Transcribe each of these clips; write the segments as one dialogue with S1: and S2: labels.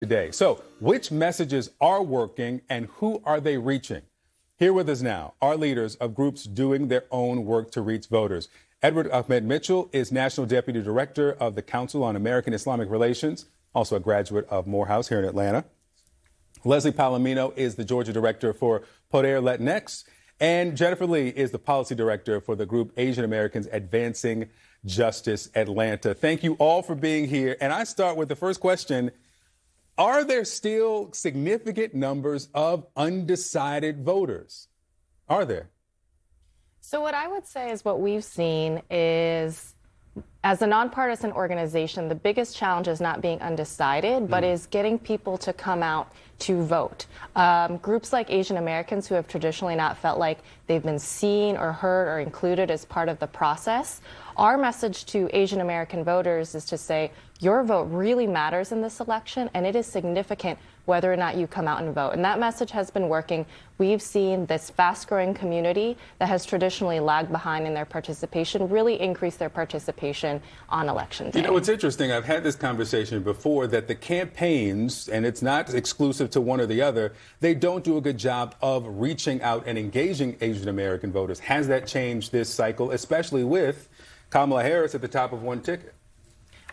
S1: today. So, which messages are working and who are they reaching? Here with us now are leaders of groups doing their own work to reach voters. Edward Ahmed Mitchell is National Deputy Director of the Council on American Islamic Relations, also a graduate of Morehouse here in Atlanta. Leslie Palomino is the Georgia Director for Poder Latinx. And Jennifer Lee is the Policy Director for the group Asian Americans Advancing Justice Atlanta. Thank you all for being here. And I start with the first question. Are there still significant numbers of undecided voters? Are there?
S2: So what I would say is what we've seen is, as a nonpartisan organization, the biggest challenge is not being undecided, but is getting people to come out to vote. Groups like Asian Americans who have traditionally not felt like they've been seen or heard or included as part of the process. Our message to Asian American voters is to say, your vote really matters in this election, and it is significant whether or not you come out and vote. And that message has been working. We've seen this fast-growing community that has traditionally lagged behind in their participation really increase their participation on election day.
S1: You know, it's interesting. I've had this conversation before that the campaigns, and it's not exclusive to one or the other, they don't do a good job of reaching out and engaging Asian American voters. Has that changed this cycle, especially with Kamala Harris at the top of one ticket?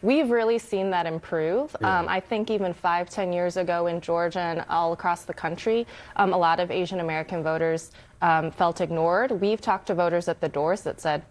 S2: We've really seen that improve. Yeah. I think even 5-10 years ago in Georgia and all across the country, a lot of Asian American voters felt ignored. We've talked to voters at the doors that said,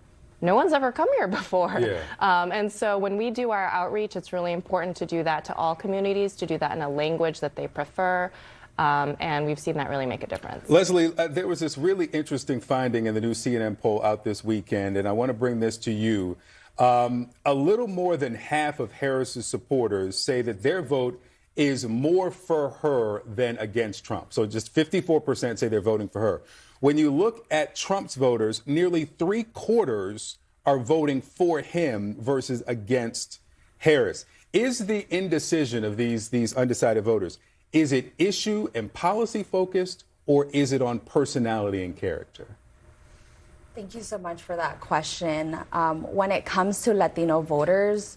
S2: no one's ever come here before. Yeah. And so when we do our outreach, it's really important to do that to all communities, to do that in a language that they prefer. And we've seen that really make a difference.
S1: Leslie, there was this really interesting finding in the new CNN poll out this weekend, and I want to bring this to you. A little more than half of Harris's supporters say that their vote is more for her than against Trump. So just 54% say they're voting for her. When you look at Trump's voters, nearly 3/4 are voting for him versus against Harris. Is the indecision of these undecided voters, is it issue and policy focused, or is it on personality and character?
S3: Thank you so much for that question. When it comes to Latino voters,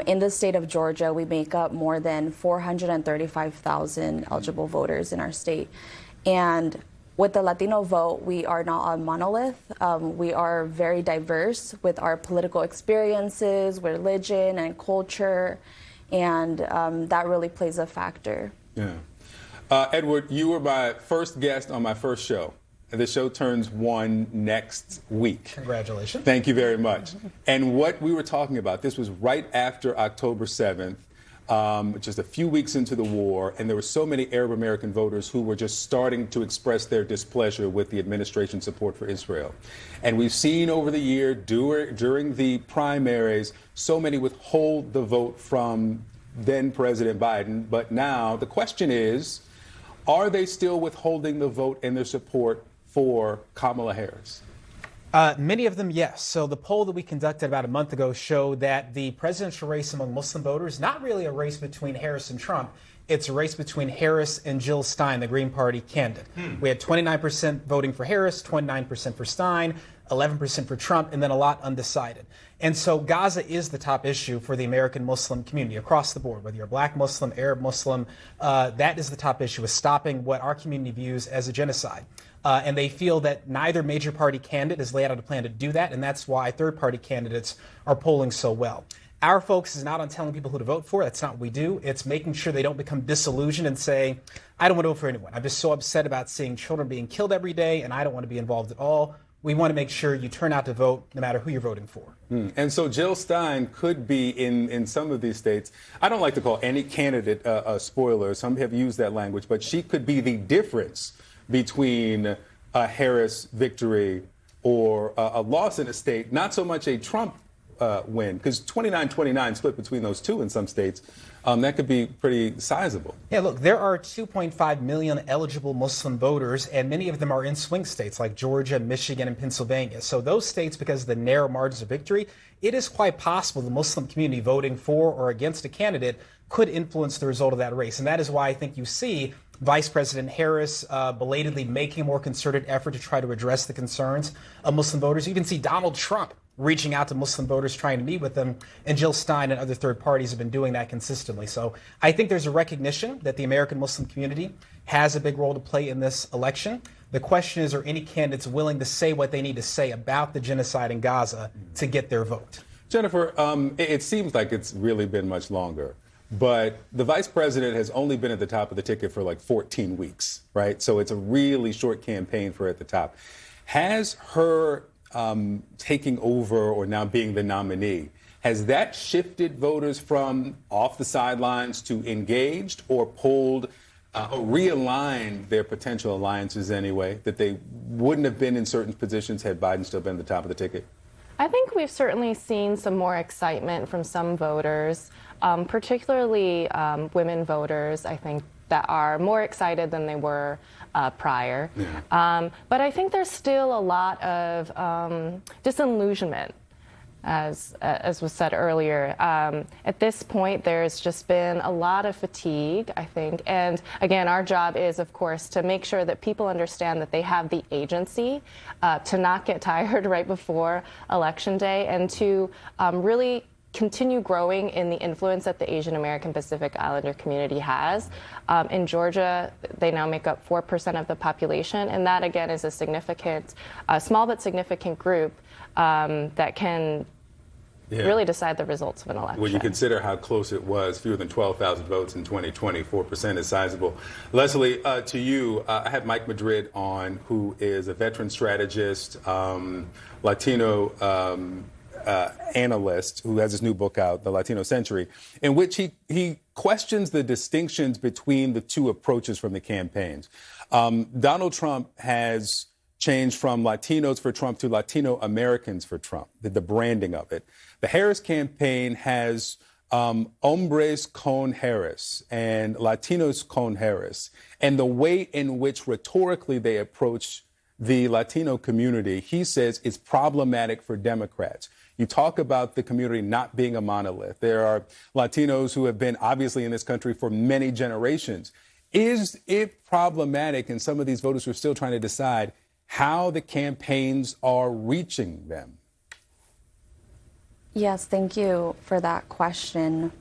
S3: in the state of Georgia, we make up more than 435,000 eligible voters in our state. And with the Latino vote, we are not a monolith. We are very diverse with our political experiences, religion, and culture. And that really plays a factor.
S1: Yeah. Edward, you were my first guest on my first show. The show turns 1 next week.
S4: Congratulations.
S1: Thank you very much. And what we were talking about, this was right after October 7th, just a few weeks into the war, and there were so many Arab American voters who were just starting to express their displeasure with the administration's support for Israel. And we've seen over the year, during the primaries, so many withhold the vote from then President Biden. But now the question is, are they still withholding the vote and their support for Kamala Harris?
S4: Many of them, yes. So the poll that we conducted about a month ago showed that the presidential race among Muslim voters, not really a race between Harris and Trump, it's a race between Harris and Jill Stein, the Green Party candidate. We had 29% voting for Harris, 29% for Stein, 11% for Trump, and then a lot undecided. And so Gaza is the top issue for the American Muslim community across the board, whether you're Black Muslim, Arab Muslim, that is the top issue, is stopping what our community views as a genocide. And they feel that neither major party candidate has laid out a plan to do that, and that's why third-party candidates are polling so well. Our focus is not on telling people who to vote for. That's not what we do. It's making sure they don't become disillusioned and say, I don't want to vote for anyone. I'm just so upset about seeing children being killed every day, and I don't want to be involved at all. We want to make sure you turn out to vote no matter who you're voting for.
S1: And so Jill Stein could be in some of these states. I don't like to call any candidate a spoiler. Some have used that language, but she could be the difference between a Harris victory or a loss in a state, not so much a Trump win, because 29-29 split between those two in some states. That could be pretty sizable.
S4: Yeah, look, there are 2.5 million eligible Muslim voters, and many of them are in swing states like Georgia, Michigan, and Pennsylvania. So those states, because of the narrow margins of victory, it is quite possible the Muslim community voting for or against a candidate could influence the result of that race. And that is why I think you see Vice President Harris belatedly making a more concerted effort to try to address the concerns of Muslim voters. You even see Donald Trump reaching out to Muslim voters, trying to meet with them, and Jill Stein and other third parties have been doing that consistently. So I think there's a recognition that the American Muslim community has a big role to play in this election. The question is, are any candidates willing to say what they need to say about the genocide in Gaza to get their vote?
S1: Jennifer, it seems like it's really been much longer. But the vice president has only been at the top of the ticket for like 14 weeks, right? So it's a really short campaign for her at the top. Has her taking over or now being the nominee, has that shifted voters from off the sidelines to engaged or pulled or realigned their potential alliances anyway, that they wouldn't have been in certain positions had Biden still been at the top of the ticket?
S2: I think we've certainly seen some more excitement from some voters, particularly women voters, I think, that are more excited than they were prior. Yeah. But I think there's still a lot of disillusionment, as was said earlier. At this point, there's just been a lot of fatigue, I think. And again, our job is, of course, to make sure that people understand that they have the agency to not get tired right before Election Day and to really continue growing in the influence that the Asian American Pacific Islander community has. In Georgia, they now make up 4% of the population, and that, again, is a significant, small but significant group that can really decide the results of an election.
S1: When you consider how close it was, fewer than 12,000 votes in 2020, 4% is sizable. Leslie, to you, I had Mike Madrid on, who is a veteran strategist, Latino analyst who has his new book out, The Latino Century, in which he questions the distinctions between the two approaches from the campaigns. Donald Trump has changed from Latinos for Trump to Latino Americans for Trump, the branding of it. The Harris campaign has hombres con Harris and Latinos con Harris. And the way in which rhetorically they approach the Latino community, he says, is problematic for Democrats. You talk about the community not being a monolith. There are Latinos who have been obviously in this country for many generations. Is it problematic, and some of these voters who are still trying to decide how the campaigns are reaching them?
S3: Yes, thank you for that question.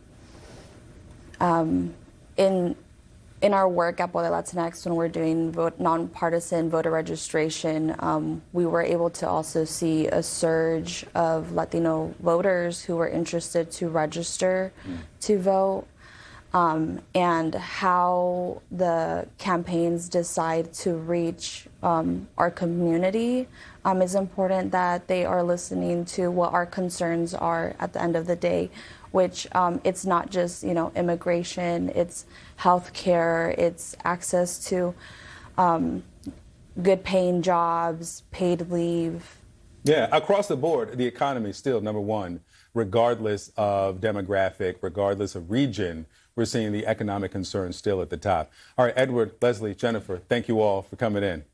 S3: In our work at Poder Latinx, when we're doing nonpartisan voter registration, we were able to also see a surge of Latino voters who were interested to register to vote, and how the campaigns decide to reach our community. It's important that they are listening to what our concerns are at the end of the day, which it's not just, immigration, it's healthcare, it's access to good paying jobs, paid leave.
S1: Yeah, across the board, the economy is still number one, regardless of demographic, regardless of region. We're seeing the economic concerns still at the top. All right, Edward, Leslie, Jennifer, thank you all for coming in.